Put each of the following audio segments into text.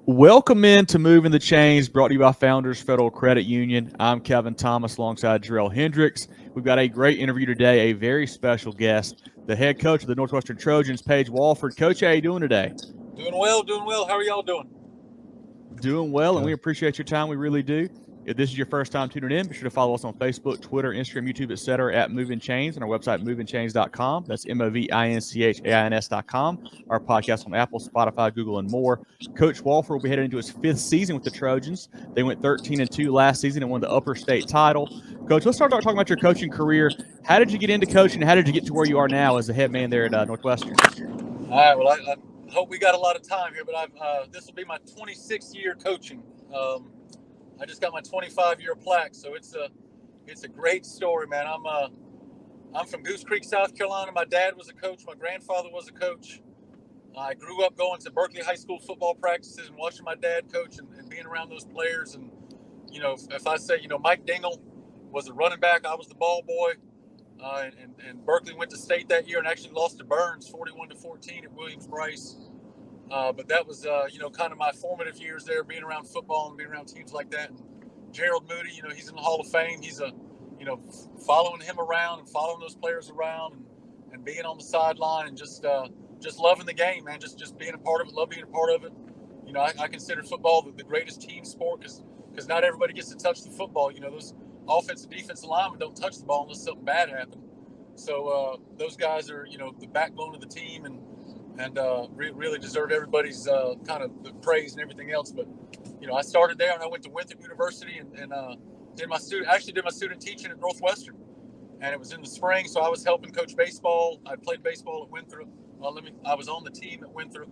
Welcome into Moving the Chains, brought to you by Founders Federal Credit Union. I'm Kevin Thomas alongside Jarrell Hendricks. We've got a great interview today, a very special guest, the head coach of the Northwestern Trojans, Coach Wofford. Coach, how you doing today? Doing well, doing well. How are y'all doing? Doing well, and we appreciate your time. We really do. If this is your first time tuning in, be sure to follow us on Facebook, Twitter, Instagram, YouTube, etc. at Movin Chains, and our website, movinchains.com. That's movinchains.com. Our podcast on Apple, Spotify, Google, and more. Coach Wofford will be heading into his fifth season with the Trojans. They went 13-2 last season and won the upper state title. Coach, let's start talking about your coaching career. How did you get into coaching? How did you get to where you are now as the head man there at Northwestern? All right. Well, I hope we got a lot of time here, but this will be my 26th year coaching. I just got my 25-year plaque, so it's a great story, man. I'm from Goose Creek, South Carolina. My dad was a coach. My grandfather was a coach. I grew up going to Berkeley High School football practices and watching my dad coach and being around those players. And, you know, if I say, Mike Dingle was the running back, I was the ball boy. And Berkeley went to state that year and actually lost to Burns 41-14 at Williams-Brice. But that was, kind of my formative years there, being around football and being around teams like that. And Gerald Moody, he's in the Hall of Fame. He's following him around and following those players around and being on the sideline and just loving the game, man. Just being a part of it, love being a part of it. I consider football the greatest team sport because not everybody gets to touch the football. Those offensive, defensive linemen don't touch the ball unless something bad happens. So those guys are, the backbone of the team and really deserve everybody's kind of the praise and everything else. But, I started there and I went to Winthrop University and did my student teaching at Northwestern. And it was in the spring, so I was helping coach baseball. I played baseball at Winthrop. I was on the team at Winthrop.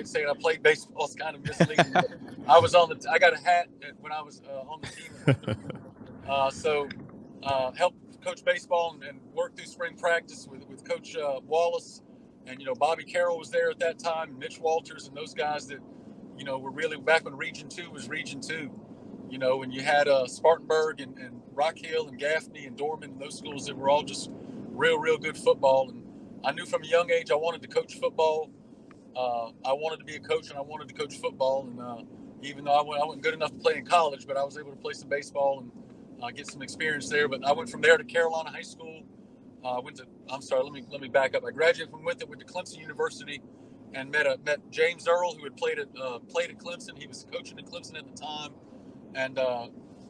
Saying I played baseball is kind of misleading. I got a hat when I was on the team at Winthrop. Helped coach baseball and worked through spring practice with Coach Wallace. And, Bobby Carroll was there at that time, and Mitch Walters and those guys that, were really back when Region 2 was Region 2. When you had Spartanburg and Rock Hill and Gaffney and Dorman and those schools that were all just real good football. And I knew from a young age I wanted to coach football. I wanted to be a coach and I wanted to coach football. And even though I wasn't good enough to play in college, but I was able to play some baseball and get some experience there. But I went from there to Carolina High School. Let me back up. I graduated from Winthrop, went to Clemson University, and met James Earl, who had played at Clemson. He was coaching at Clemson at the time, and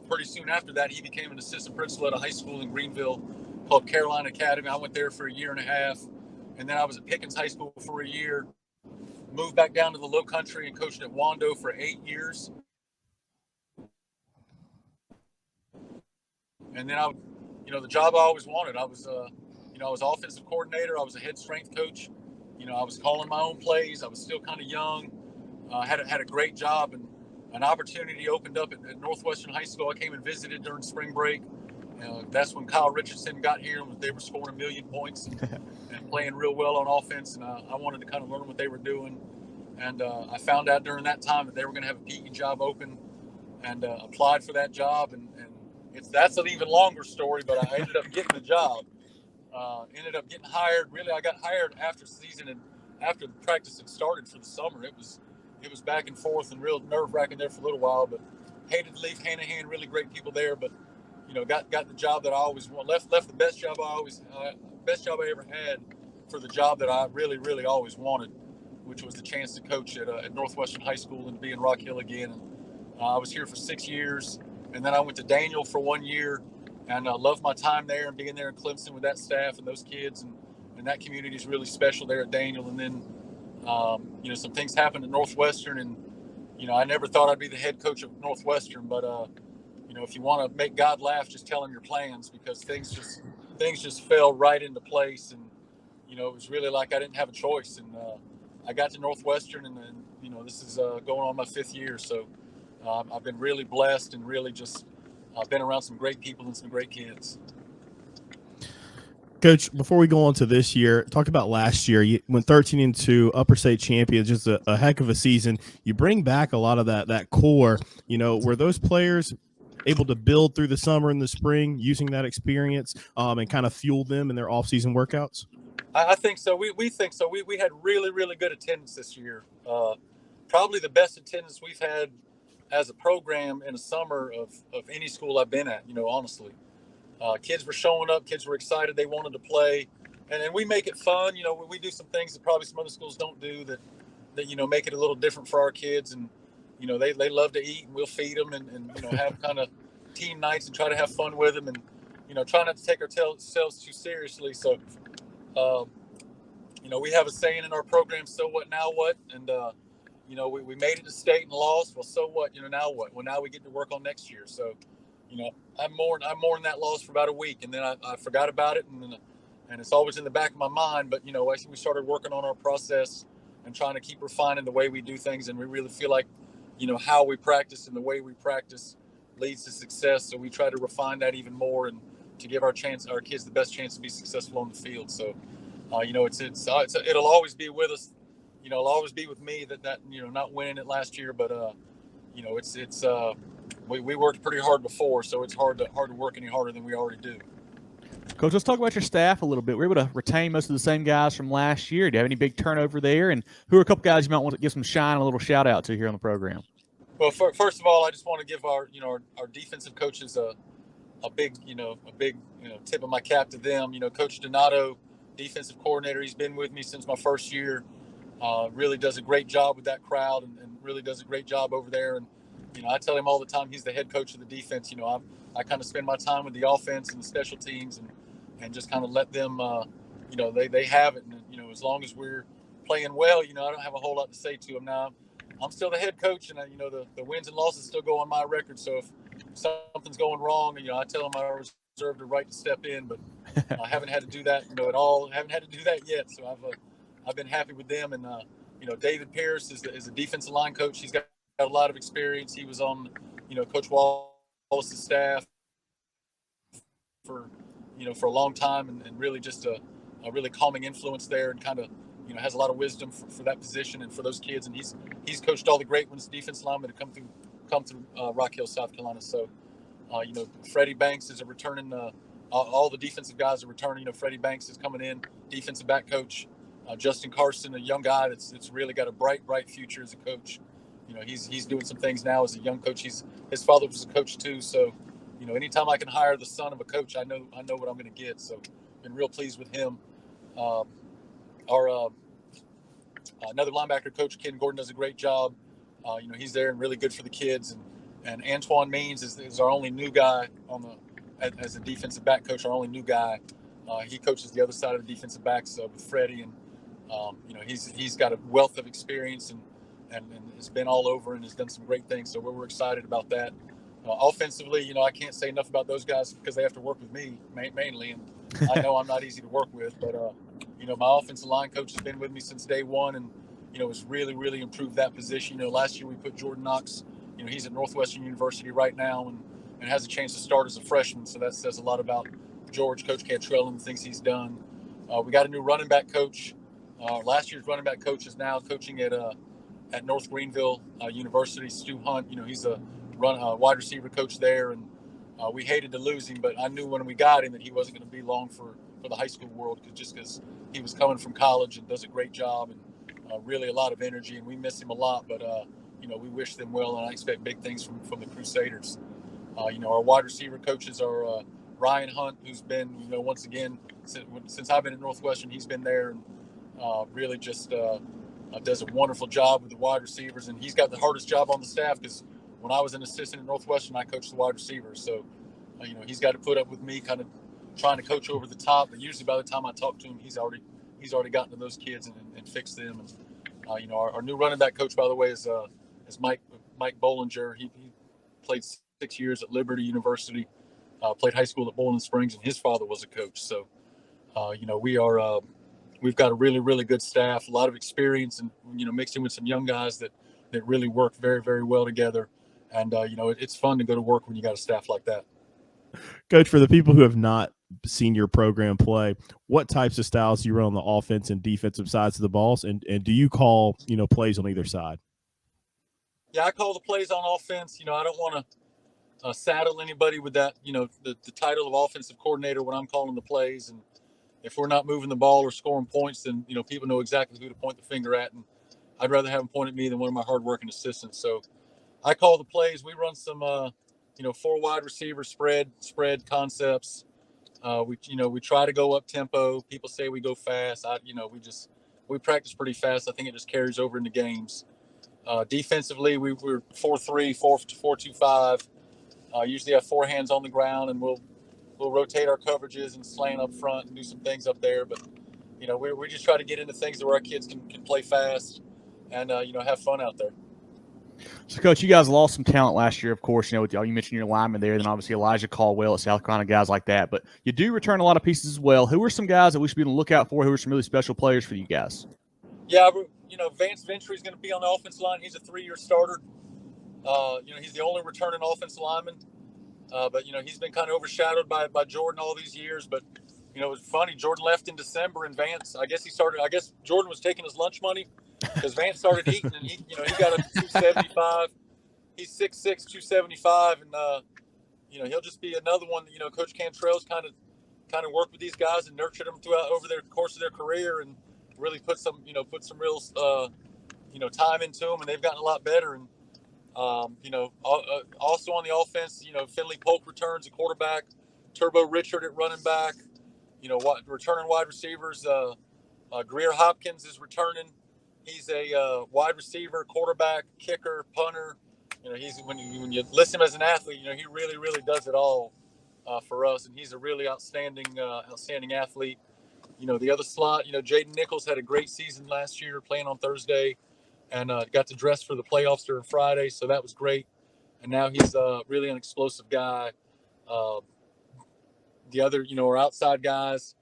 pretty soon after that, he became an assistant principal at a high school in Greenville called Carolina Academy. I went there for a year and a half, and then I was at Pickens High School for a year. Moved back down to the Low Country and coached at Wando for 8 years, and then the job I always wanted. I was offensive coordinator. I was a head strength coach. I was calling my own plays. I was still kind of young. Had a great job, and an opportunity opened up at Northwestern High School. I came and visited during spring break. That's when Kyle Richardson got here, and they were scoring 1 million points and playing real well on offense. And I wanted to kind of learn what they were doing. And I found out during that time that they were going to have a PE job open, and applied for that job. And that's an even longer story, but I ended up getting the job. Ended up getting hired. Really, I got hired after season and after the practice had started for the summer. It was back and forth and real nerve-wracking there for a little while, but hated to leave hand in hand. Really great people there, but got the job that I always want. Left the best job I ever had for the job that I really always wanted, which was the chance to coach at Northwestern High School and be in Rock Hill again. And I was here for 6 years, and then I went to Daniel for 1 year. And I loved my time there and being there in Clemson with that staff and those kids. And that community is really special there at Daniel. And then, some things happened at Northwestern. And, I never thought I'd be the head coach of Northwestern. But, if you want to make God laugh, just tell him your plans, because things just fell right into place. And, it was really like I didn't have a choice. And I got to Northwestern, and then, this is going on my 5th year. So I've been really blessed and really just – I've been around some great people and some great kids. Coach, before we go on to this year, talk about last year. You went 13-2, upper state champions, just a heck of a season. You bring back a lot of that core. Were those players able to build through the summer and the spring using that experience and kind of fuel them in their off-season workouts? I think so. We think so. We had really good attendance this year. probably the best attendance we've had as a program in a summer of any school I've been at, honestly. Kids were showing up, kids were excited, they wanted to play. And then we make it fun. We do some things that probably some other schools don't do that make it a little different for our kids. And, they love to eat, and we'll feed them and have kind of team nights and try to have fun with them and, try not to take ourselves too seriously. So, we have a saying in our program, so what, now what? And, we made it to state and lost. Well, so what? Now what? Well, now we get to work on next year. So, I'm mourning that loss for about a week, and then I forgot about it, and it's always in the back of my mind. But we started working on our process and trying to keep refining the way we do things, and we really feel like how we practice and the way we practice leads to success. So we try to refine that even more and to give our kids the best chance to be successful on the field. So it'll always be with us. It'll always be with me that not winning it last year, but we worked pretty hard before, so it's hard to work any harder than we already do. Coach, let's talk about your staff a little bit. We're able to retain most of the same guys from last year. Do you have any big turnover there? And who are a couple guys you might want to give some shine and a little shout out to here on the program? Well, first of all, I just want to give our defensive coaches a big tip of my cap to them. Coach Donato, defensive coordinator, he's been with me since my first year. Really does a great job with that crowd and really does a great job over there. And I tell him all the time he's the head coach of the defense. I kind of spend my time with the offense and the special teams and just kind of let them, they have it. And, as long as we're playing well, I don't have a whole lot to say to them now. I'm still the head coach, and the wins and losses still go on my record. So if something's going wrong, I tell them I reserve the right to step in, but I haven't had to do that, at all. I haven't had to do that yet. So I've been happy with them. And David Pierce is a defensive line coach. He's got a lot of experience. He was on Coach Wallace's staff for a long time, and really just a really calming influence there, and kind of has a lot of wisdom for that position and for those kids. And he's coached all the great ones, defensive linemen, to come through Rock Hill, South Carolina. So Freddie Banks is a returning. All the defensive guys are returning. Freddie Banks is coming in, defensive back coach. Justin Carson, a young guy that's really got a bright future as a coach. He's doing some things now as a young coach. His father was a coach too. So, anytime I can hire the son of a coach, I know what I'm going to get. So, been real pleased with him. Our another linebacker coach, Ken Gordon, does a great job. He's there and really good for the kids. And Antoine Means is our only new guy as a defensive back coach. Our only new guy. He coaches the other side of the defensive backs with Freddie, and he's got a wealth of experience and has been all over and has done some great things. So we're excited about that. Offensively, I can't say enough about those guys because they have to work with me mainly, and I know I'm not easy to work with. But my offensive line coach has been with me since day one, and has really improved that position. Last year we put Jordan Knox. He's at Northwestern University right now, and has a chance to start as a freshman. So that says a lot about George, Coach Cantrell, and the things he's done. We got a new running back coach. Last year's running back coach is now coaching at North Greenville University. Stu Hunt, he's a wide receiver coach there, and we hated to lose him, but I knew when we got him that he wasn't going to be long for the high school world, because he was coming from college and does a great job and really a lot of energy, and we miss him a lot. But we wish them well, and I expect big things from the Crusaders. Our wide receiver coaches are Ryan Hunt, who's been, once again, since I've been at Northwestern, he's been there and really just does a wonderful job with the wide receivers. And he's got the hardest job on the staff, because when I was an assistant at Northwestern, I coached the wide receivers. So, he's got to put up with me kind of trying to coach over the top. But usually by the time I talk to him, he's already gotten to those kids and fixed them. And, our new running back coach, by the way, is Mike Bollinger. He played 6 years at Liberty University. Played high school at Bowling Springs, and his father was a coach. So, we've got a really good staff, a lot of experience, and mixed in with some young guys that really work very well together. And it's fun to go to work when you got a staff like that. Coach, for the people who have not seen your program play, what types of styles do you run on the offense and defensive sides of the balls, and do you call plays on either side? Yeah, I call the plays on offense. I don't want to saddle anybody with that, the title of offensive coordinator when I'm calling the plays. And if we're not moving the ball or scoring points, then, people know exactly who to point the finger at. And, I'd rather have them point at me than one of my hardworking assistants. So I call the plays. We run some, 4 wide receiver spread concepts. We try to go up tempo. People say we go fast. We practice pretty fast. I think it just carries over into games. Defensively, we're 4-3, 4-2-5. Usually have 4 hands on the ground, and we'll rotate our coverages and slant up front and do some things up there. But we just try to get into things where our kids can play fast and have fun out there. So, Coach, you guys lost some talent last year, of course. You mentioned your lineman there, then obviously Elijah Caldwell at South Carolina, guys like that. But you do return a lot of pieces as well. Who are some guys that we should be on the lookout for? Who are some really special players for you guys? Yeah, Vance Ventry is going to be on the offensive line. He's a 3-year starter. He's the only returning offensive lineman. But he's been kind of overshadowed by Jordan all these years. But it was funny. Jordan left in December, and Vance, I guess Jordan was taking his lunch money because Vance started eating, and he got up to 275. He's 6'6", 275, and he'll just be another one. Coach Cantrell's kind of worked with these guys and nurtured them throughout over their course of their career, and really put some real time into them, and they've gotten a lot better. And also on the offense, Finley Polk returns at quarterback, Turbo Richard at running back. Returning wide receivers. Greer Hopkins is returning. He's a wide receiver, quarterback, kicker, punter. He's when you list him as an athlete, he really, really does it all for us, and he's a really outstanding athlete. The other slot, Jaden Nichols had a great season last year, playing on Thursday, and got to dress for the playoffs during Friday, so that was great. And now he's really an explosive guy. The other, our outside guys,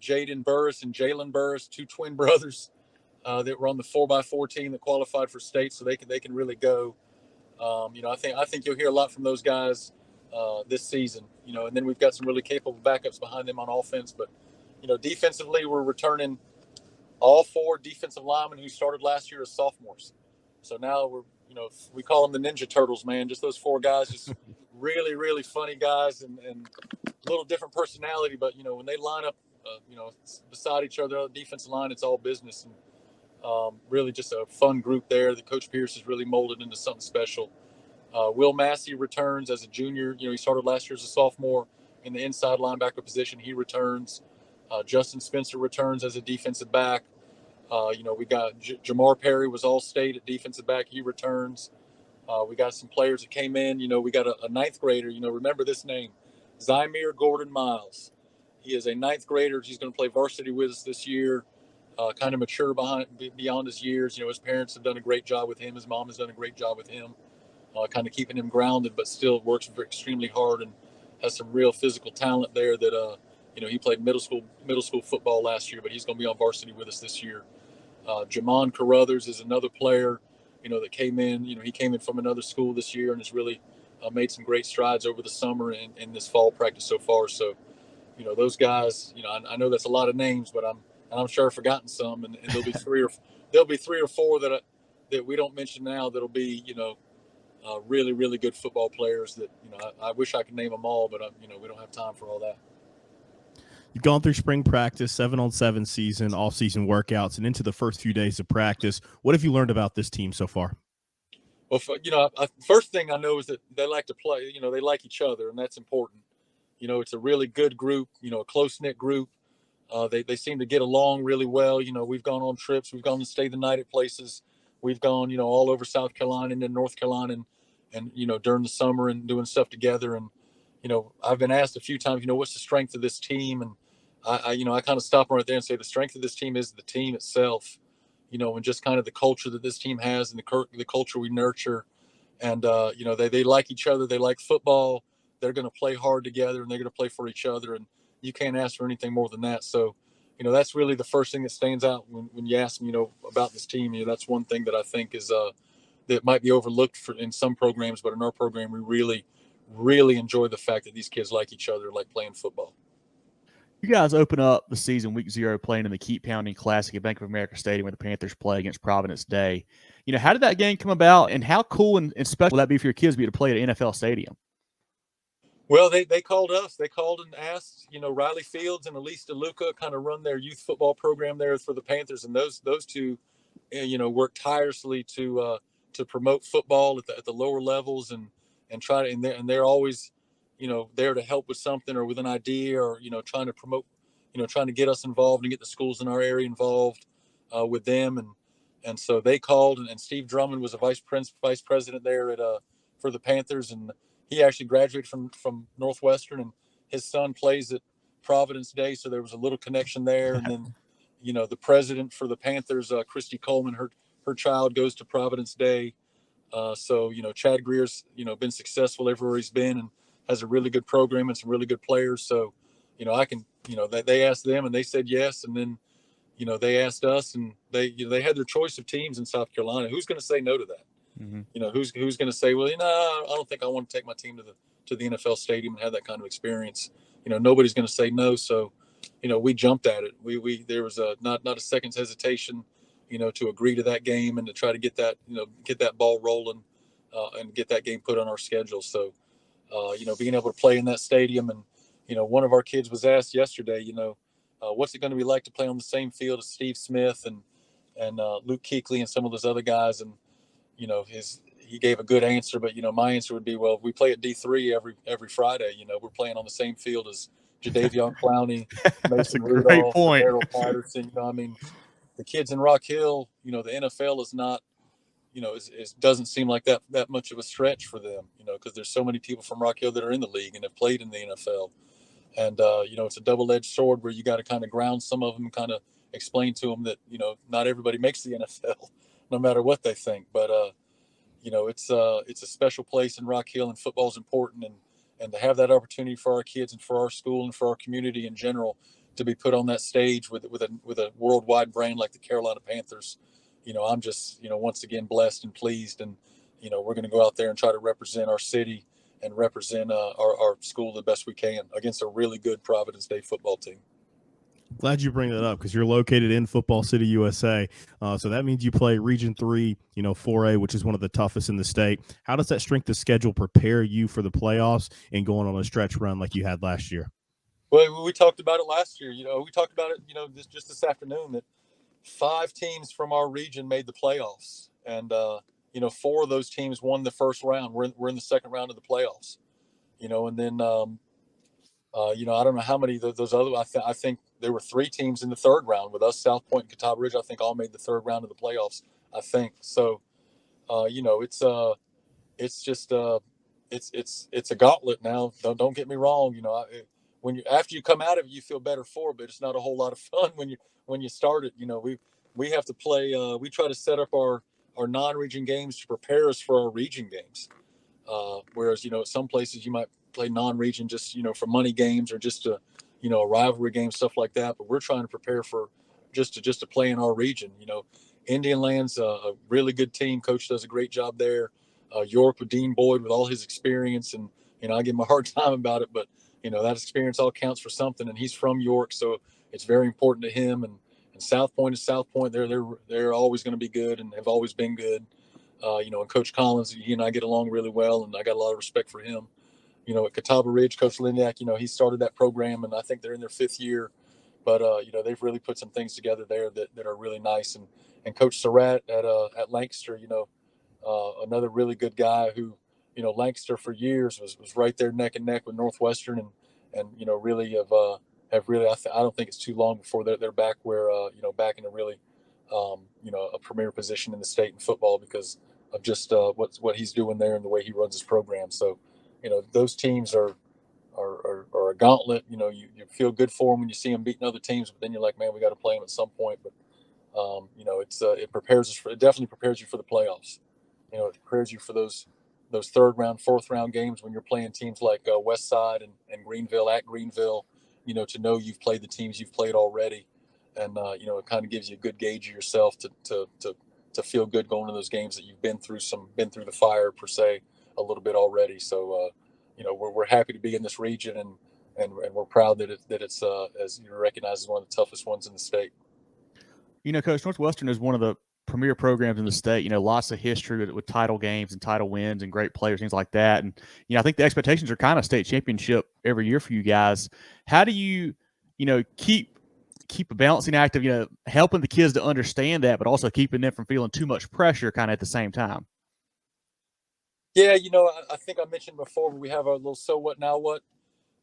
Jaden Burris and Jalen Burris, 2 twin brothers that were on the 4x4 team that qualified for state, so they can really go. I think you'll hear a lot from those guys this season. And then we've got some really capable backups behind them on offense. But defensively, we're returning all 4 defensive linemen who started last year as sophomores. So now we call them the Ninja Turtles, man. Just those 4 guys, just really, really funny guys and a little different personality. But when they line up, beside each other on the defensive line, it's all business. And really just a fun group there that Coach Pierce has really molded into something special. Will Massey returns as a junior. He started last year as a sophomore in the inside linebacker position. He returns. Justin Spencer returns as a defensive back. We got Jamar Perry was all-state at defensive back. He returns. We got some players that came in. We got a 9th grader. Remember this name, Zymir Gordon Miles. He is a 9th grader. He's going to play varsity with us this year. Kind of mature beyond his years. His parents have done a great job with him. His mom has done a great job with him, kind of keeping him grounded, but still works extremely hard and has some real physical talent there that, he played middle school football last year, but he's going to be on varsity with us this year. Jamon Carruthers is another player, that came in. He came in from another school this year and has really made some great strides over the summer and this fall practice so far. So, those guys, I know that's a lot of names, but I'm sure I've forgotten some, and there'll be 3 or 4 that we don't mention now that'll be, really, really good football players that, I wish I could name them all, but we don't have time for all that. You've gone through spring practice, 7-on-7 season, off-season workouts, and into the first few days of practice. What have you learned about this team so far? Well, first thing I know is that they like to play. They like each other, and that's important. It's a really good group. A close-knit group. They seem to get along really well. We've gone on trips. We've gone to stay the night at places. We've gone, all over South Carolina and then North Carolina and during the summer and doing stuff together. And, I've been asked a few times, what's the strength of this team? And I kind of stop right there and say the strength of this team is the team itself, and just kind of the culture that this team has and the culture we nurture. And, they like each other. They like football. They're going to play hard together and they're going to play for each other. And you can't ask for anything more than that. So, that's really the first thing that stands out when you ask me, about this team. That's one thing that I think is that might be overlooked in some programs, but in our program, we really, really enjoy the fact that these kids like each other, like playing football. You guys open up the season week 0 playing in the Keep Pounding Classic at Bank of America Stadium where the Panthers play against Providence Day. How did that game come about, and how cool and special will that be for your kids to play at an NFL stadium? Well, they called us. They called and asked, Riley Fields and Elise DeLuca kind of run their youth football program there for the Panthers. And those two work tirelessly to promote football at the lower levels and try to, and they're always, there to help with something or with an idea or, trying to promote, trying to get us involved and get the schools in our area involved with them. And so they called, and Steve Drummond was a vice president there for the Panthers. And he actually graduated from Northwestern, and his son plays at Providence Day. So there was a little connection there. And then, the president for the Panthers, Christy Coleman, her child goes to Providence Day. So, Chad Greer's, been successful everywhere he's been and has a really good program and some really good players. So, I can, they asked them and they said yes. And then, they asked us, and they had their choice of teams in South Carolina. Who's going to say no to that? Mm-hmm. Who's going to say, well, I don't think I want to take my team to the NFL stadium and have that kind of experience. Nobody's going to say no. So, we jumped at it. There was not a second's hesitation, to agree to that game and to try to get that ball rolling and get that game put on our schedule. So, being able to play in that stadium, and, one of our kids was asked yesterday, what's it going to be like to play on the same field as Steve Smith and Luke Kuechly and some of those other guys? And, he gave a good answer, but, my answer would be, well, we play at D3 every Friday. We're playing on the same field as Jadeveon Clowney, Mason Rudolph, Daryl Patterson. The kids in Rock Hill, the NFL is not, it doesn't seem like that much of a stretch for them, because there's so many people from Rock Hill that are in the league and have played in the NFL. And, it's a double-edged sword where you got to kind of ground some of them, kind of explain to them that, not everybody makes the NFL, no matter what they think. But, it's a special place in Rock Hill, and football is important. And to have that opportunity for our kids and for our school and for our community in general to be put on that stage with a worldwide brand like the Carolina Panthers, I'm just, once again, blessed and pleased. And, we're going to go out there and try to represent our city and represent our school the best we can against a really good Providence Day football team. Glad you bring that up, because you're located in Football City, USA. So that means you play Region 3, 4A, which is one of the toughest in the state. How does that strength of schedule prepare you for the playoffs and going on a stretch run like you had last year? Well, we talked about it last year. We talked about it, just this afternoon, that 5 teams from our region made the playoffs. And, 4 of those teams won the first round. We're in the second round of the playoffs, and then, I don't know how many those other, I think there were 3 teams in the third round with us, South Point and Catawba Ridge, I think all made the third round of the playoffs, I think. So, it's just, it's a gauntlet now. Don't get me wrong. After you come out of it, you feel better for it, but it's not a whole lot of fun when you start it. We have to play. We try to set up our non-region games to prepare us for our region games. Whereas, at some places you might play non-region just, for money games or just a rivalry game, stuff like that. But we're trying to prepare for just to play in our region. Indian Land's a really good team. Coach does a great job there. York with Dean Boyd with all his experience, and I give him a hard time about it, but that experience all counts for something, and he's from York, so it's very important to him. And South Point is South Point. They're always going to be good and have always been good. And Coach Collins, he and I get along really well, and I got a lot of respect for him. At Catawba Ridge, Coach Lindiak, he started that program, and I think they're in their 5th year. But they've really put some things together there that are really nice. And Coach Surratt at Lancaster, another really good guy who, Lancaster for years was right there neck and neck with Northwestern, and really have really, I don't think it's too long before they're back where, back in a really, a premier position in the state in football because of just what he's doing there and the way he runs his program. So, those teams are a gauntlet. You feel good for them when you see them beating other teams, but then you're like, man, we got to play them at some point. But, it definitely prepares you for the playoffs. It prepares you for those 3rd round, 4th round games when you're playing teams like West Side and Greenville at Greenville, to know you've played the teams you've played already. And, it kind of gives you a good gauge of yourself to feel good going to those games that you've been through the fire per se a little bit already. So, we're happy to be in this region and we're proud that it's as you recognize as one of the toughest ones in the state. Coach, Northwestern is one of the premier programs in the state, lots of history with title games and title wins and great players, things like that. And, I think the expectations are kind of state championship every year for you guys. How do you, keep keep a balancing act of, helping the kids to understand that, but also keeping them from feeling too much pressure kind of at the same time? Yeah, I think I mentioned before, we have our little "so what, now what."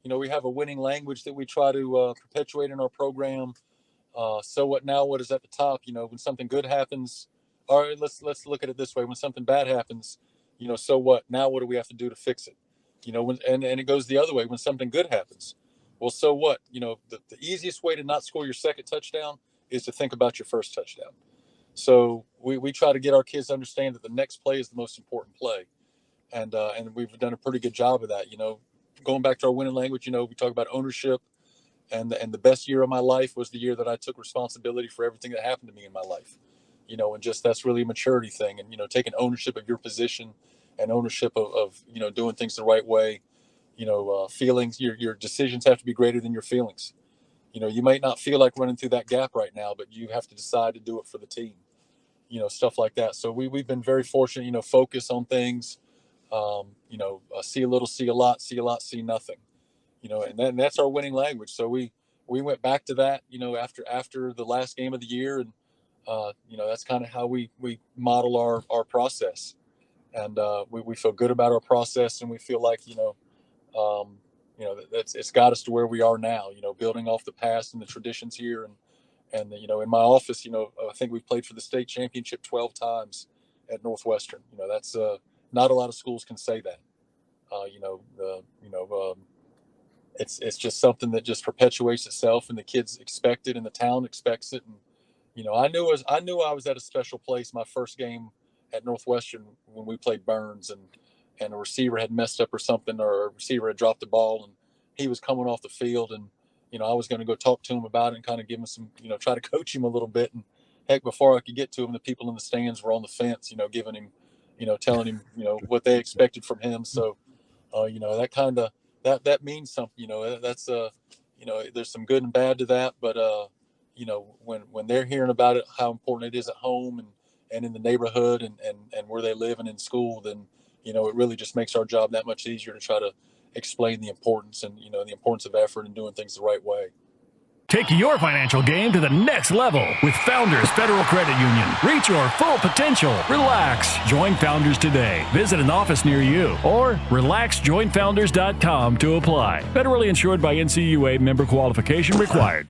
We have a winning language that we try to perpetuate in our program. So what, now what is at the top. When something good happens, all right, let's look at it this way. When something bad happens, so what? Now what do we have to do to fix it? And it goes the other way. When something good happens, well, so what? The easiest way to not score your second touchdown is to think about your first touchdown. So we try to get our kids to understand that the next play is the most important play. And we've done a pretty good job of that. Going back to our winning language, we talk about ownership, and the best year of my life was the year that I took responsibility for everything that happened to me in my life. And just that's really a maturity thing, and taking ownership of your position and ownership of doing things the right way. Feelings, your decisions have to be greater than your feelings. You might not feel like running through that gap right now, but you have to decide to do it for the team. Stuff like that. So we've been very fortunate. Focus on things. See a little, see a lot, see nothing. And then that's our winning language. So we went back to that, after the last game of the year, and that's kind of how we model our process, and we feel good about our process, and we feel like it's got us to where we are now. Building off the past and the traditions here, and in my office, I think we've played for the state championship 12 times at Northwestern. That's not a lot of schools can say that. It's just something that just perpetuates itself, and the kids expect it, and the town expects it. And I knew I was at a special place my first game at Northwestern when we played Burns, and a receiver had messed up or something, or a receiver had dropped the ball, and he was coming off the field, and I was going to go talk to him about it and kind of give him some, try to coach him a little bit. And heck, before I could get to him, the people in the stands were on the fence, giving him, telling him, what they expected from him. So, that kind of, that means something. That's there's some good and bad to that, but when they're hearing about it, how important it is at home, and in the neighborhood, and where they live and in school, then it really just makes our job that much easier to try to explain the importance, and the importance of effort and doing things the right way. Take your financial game to the next level with Founders Federal Credit Union. Reach your full potential. Relax. Join Founders today. Visit an office near you or relaxjoinfounders.com to apply. Federally insured by NCUA, member qualification required.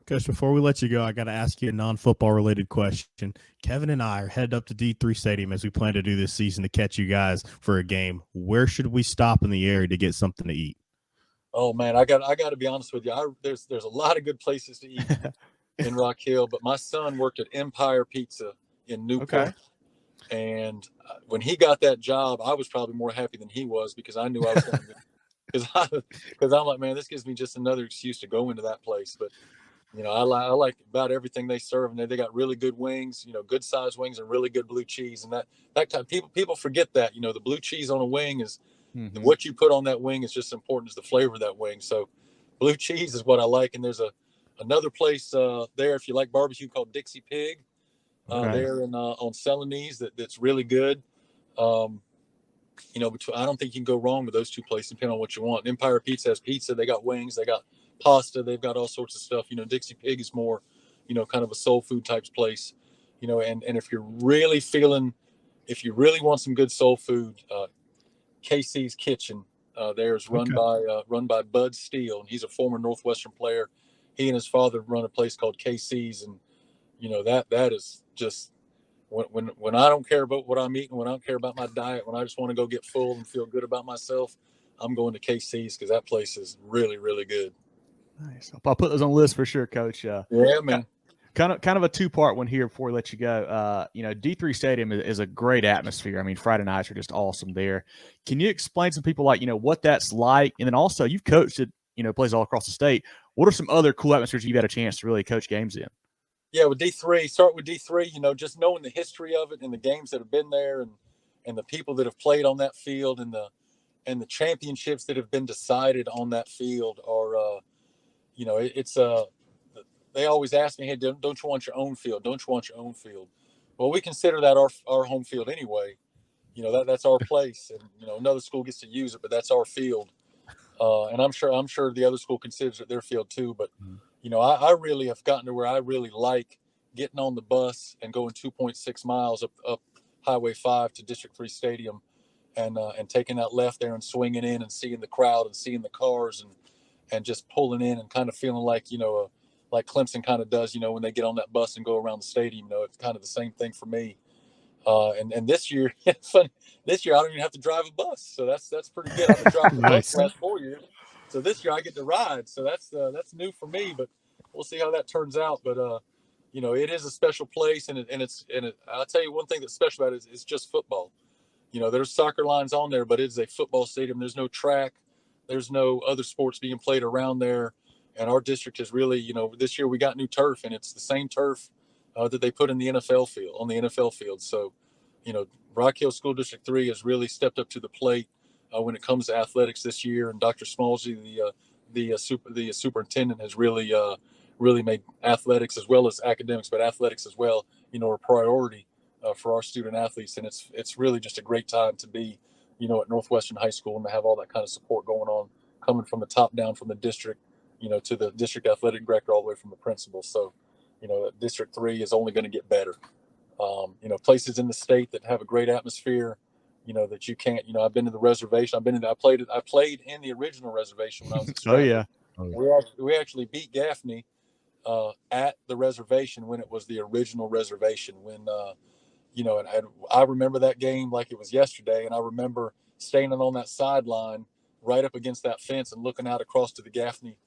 Coach, before we let you go, I got to ask you a non-football related question. Kevin and I are headed up to D3 Stadium as we plan to do this season to catch you guys for a game. Where should we stop in the area to get something to eat? Oh man, I got to be honest with you. There's a lot of good places to eat in Rock Hill, but my son worked at Empire Pizza in Newport. Okay. And when he got that job, I was probably more happy than he was, because I knew I was going to, because I'm like, man, this gives me just another excuse to go into that place. But I like about everything they serve, and they got really good wings, good sized wings, and really good blue cheese. And that kind of, people forget that, the blue cheese on a wing is, what you put on that wing is just as important as the flavor of that wing. So blue cheese is what I like. And there's another place there, if you like barbecue, called Dixie Pig, there on Celanese, that's really good. I don't think you can go wrong with those two places, depending on what you want. Empire Pizza has pizza. They got wings. They got pasta. They've got all sorts of stuff. Dixie Pig is more, kind of a soul food type place. And if you're really want some good soul food, KC's Kitchen there is run by Bud Steele, and he's a former Northwestern player. He and his father run a place called KC's, and that is just when I don't care about what I'm eating, when I don't care about my diet, when I just want to go get full and feel good about myself, I'm going to KC's, because that place is really, really good. Nice. I'll put those on the list for sure, Coach. Yeah, man. Kind of a two-part one here before we let you go. D3 Stadium is a great atmosphere. I mean, Friday nights are just awesome there. Can you explain to some people, what that's like? And then also, you've coached at, places all across the state. What are some other cool atmospheres you've had a chance to really coach games in? Yeah, with D3, start with D3, just knowing the history of it and the games that have been there, and the people that have played on that field, and the championships that have been decided on that field are, it's they always ask me, hey, don't you want your own field? Don't you want your own field? Well, we consider that our home field anyway. That's our place, and another school gets to use it, but that's our field. And I'm sure the other school considers it their field too. But I really have gotten to where I really like getting on the bus and going 2.6 miles up Highway 5 to District 3 Stadium, and taking that left there and swinging in and seeing the crowd and seeing the cars and just pulling in and kind of feeling like, like Clemson kind of does, when they get on that bus and go around the stadium. It's kind of the same thing for me. And this year, this year I don't even have to drive a bus, so that's pretty good. I've been driving the bus the last 4 years, so this year I get to ride. So that's new for me, but we'll see how that turns out. But it is a special place, and I'll tell you one thing that's special about it is it's just football. There's soccer lines on there, but it's a football stadium. There's no track, there's no other sports being played around there, and our district is really, this year we got new turf, and it's the same turf that they put in the NFL field. So, Rock Hill School District 3 has really stepped up to the plate when it comes to athletics this year. And Dr. Smallsy, the superintendent, has really made athletics as well as academics, but athletics as well, a priority for our student athletes. And it's really just a great time to be, at Northwestern High School, and to have all that kind of support going on, coming from the top down, from the district, to the district athletic director, all the way from the principal. So, District 3 is only going to get better. Places in the state that have a great atmosphere, that you can't, I've been to the reservation. I played in the original reservation when I was at Stratford. We actually beat Gaffney at the reservation when it was the original reservation. And I remember that game like it was yesterday. And I remember standing on that sideline right up against that fence and looking out across to the Gaffney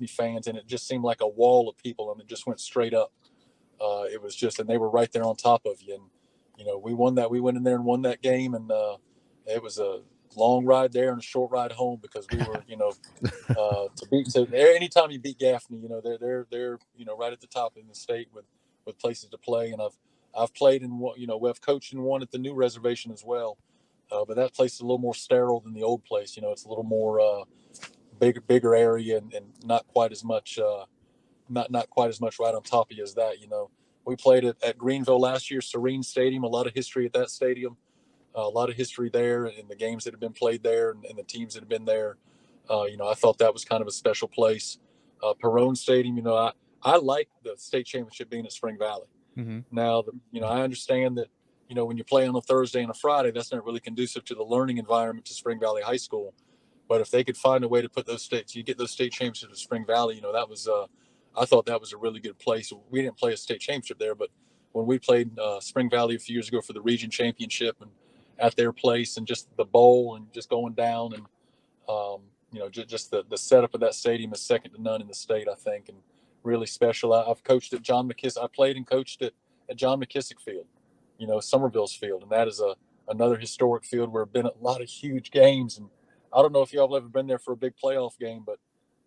fans. And it just seemed like a wall of people, and it just went straight up. It was just, and they were right there on top of you. And, we won that. We went in there and won that game. And it was a long ride there and a short ride home, because we were, anytime you beat Gaffney, they're right at the top in the state with places to play. And I've played in one, we've coached in one at the new reservation as well. But that place is a little more sterile than the old place. It's a little more bigger area, and not quite as much not quite as much right on top of you as that. We played at Greenville last year, Serene Stadium. A lot of history at that stadium, a lot of history there, and the games that have been played there, and the teams that have been there. I thought that was kind of a special place. Perrone Stadium, I like the state championship being at Spring Valley. Mm-hmm. Now, I understand that, when you play on a Thursday and a Friday, that's not really conducive to the learning environment to Spring Valley High School. But if they could find a way to put you get those state championships at Spring Valley, that was, I thought that was a really good place. We didn't play a state championship there, but when we played Spring Valley a few years ago for the region championship, and at their place, and just the bowl and just going down, and just the setup of that stadium is second to none in the state, I think, and really special. I've coached at John McKissick. I played and coached at John McKissick Field, Somerville's field, and that is another historic field where have been a lot of huge games. And I don't know if y'all have ever been there for a big playoff game, but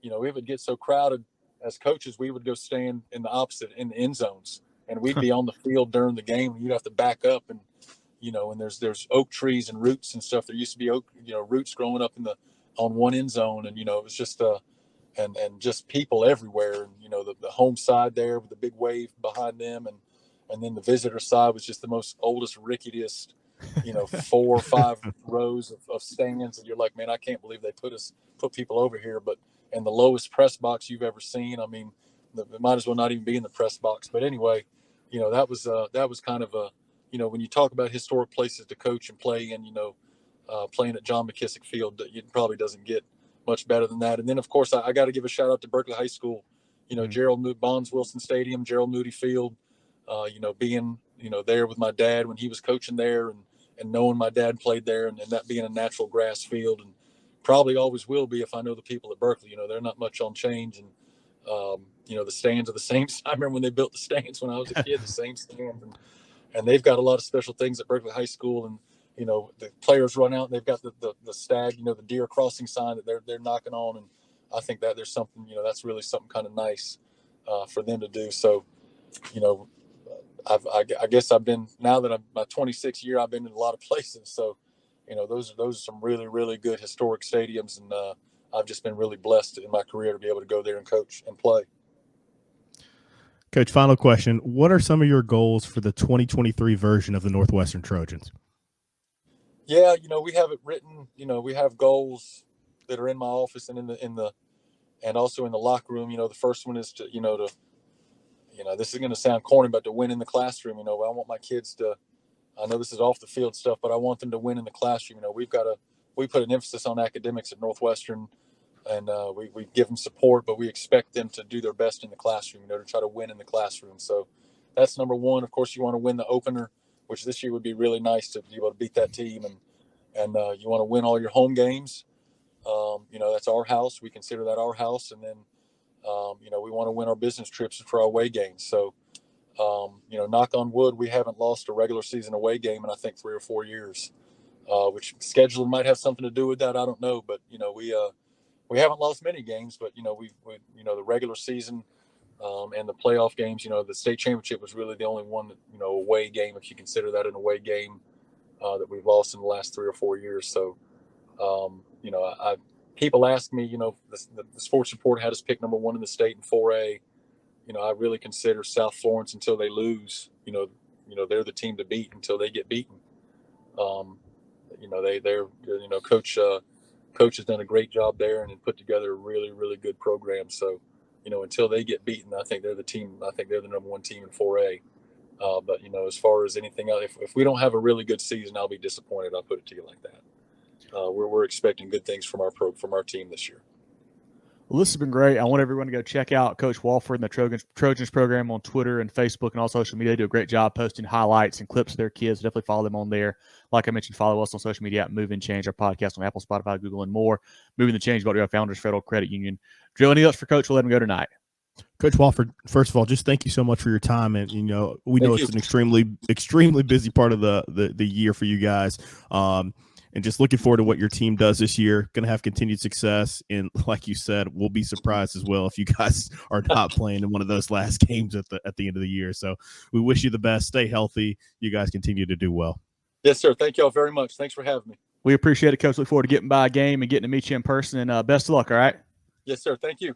it would get so crowded. As coaches, we would go stand in the opposite, in the end zones, and we'd be on the field during the game, and you'd have to back up, and and there's oak trees and roots and stuff. There used to be oak, roots growing up on one end zone, and it was just and just people everywhere, and the home side there with the big wave behind them, and then the visitor side was just the most oldest, ricketiest, 4 or 5 rows of stands, and you're like, man, I can't believe they put people over here. But in the lowest press box you've ever seen, I mean, it might as well not even be in the press box. But anyway, that was kind of a, when you talk about historic places to coach and play in, playing at John McKissick Field, it probably doesn't get much better than that. And then, of course, I got to give a shout out to Berkeley High School, Gerald Bonds Wilson Stadium, Gerald Moody Field, being, there with my dad when he was coaching there, and knowing my dad played there, and that being a natural grass field, and probably always will be if I know the people at Berkeley. They're not much on change, and the stands are the same. I remember when they built the stands when I was a kid, the same stands, and they've got a lot of special things at Berkeley High School. And the players run out and they've got the stag, the deer crossing sign that they're knocking on, and I think that there's something, that's really something kind of nice for them to do. So, I guess I've been, now that I'm my 26th year, I've been in a lot of places. So, those are some really, really good historic stadiums. And I've just been really blessed in my career to be able to go there and coach and play. Coach, final question. What are some of your goals for the 2023 version of the Northwestern Trojans? Yeah, we have it written, we have goals that are in my office and in the and also in the locker room. The first one is to, this is going to sound corny, but to win in the classroom. I want my kids to, I know this is off the field stuff, but I want them to win in the classroom. We put an emphasis on academics at Northwestern, and we give them support, but we expect them to do their best in the classroom, to try to win in the classroom. So that's number one. Of course, you want to win the opener, which this year would be really nice to be able to beat that team, and you want to win all your home games. That's our house. We consider that our house, and then we want to win our business trips for our away games. So knock on wood, we haven't lost a regular season away game in I think 3 or 4 years, which scheduling might have something to do with that. I don't know, but we haven't lost many games, but we the regular season and the playoff games. The state championship was really the only one that, away game, if you consider that an away game, that we've lost in the last 3 or 4 years. So people ask me, the sports report had us pick number 1 in the state in 4A. I really consider South Florence until they lose. They're the team to beat until they get beaten. Coach has done a great job there and put together a really, really good program. So, until they get beaten, I think they're the team. I think they're the number 1 team in 4A. But as far as anything else, if we don't have a really good season, I'll be disappointed. I'll put it to you like that. We're expecting good things from our team this year. Well, this has been great. I want everyone to go check out Coach Wofford and the Trojans program on Twitter and Facebook and all social media. They do a great job posting highlights and clips of their kids. Definitely follow them on there. Like I mentioned, follow us on social media at Movin Change, our podcast on Apple, Spotify, Google, and more. Movin The Change, about our Founders Federal Credit Union. Drill, anything else for Coach? We'll let him go tonight. Coach Wofford, first of all, just thank you so much for your time. And, we know it's an extremely busy part of the year for you guys. And just looking forward to what your team does this year. Going to have continued success. And like you said, we'll be surprised as well if you guys are not playing in one of those last games at the end of the year. So we wish you the best. Stay healthy. You guys continue to do well. Yes, sir. Thank you all very much. Thanks for having me. We appreciate it, Coach. Look forward to getting by a game and getting to meet you in person. And best of luck, all right? Yes, sir. Thank you.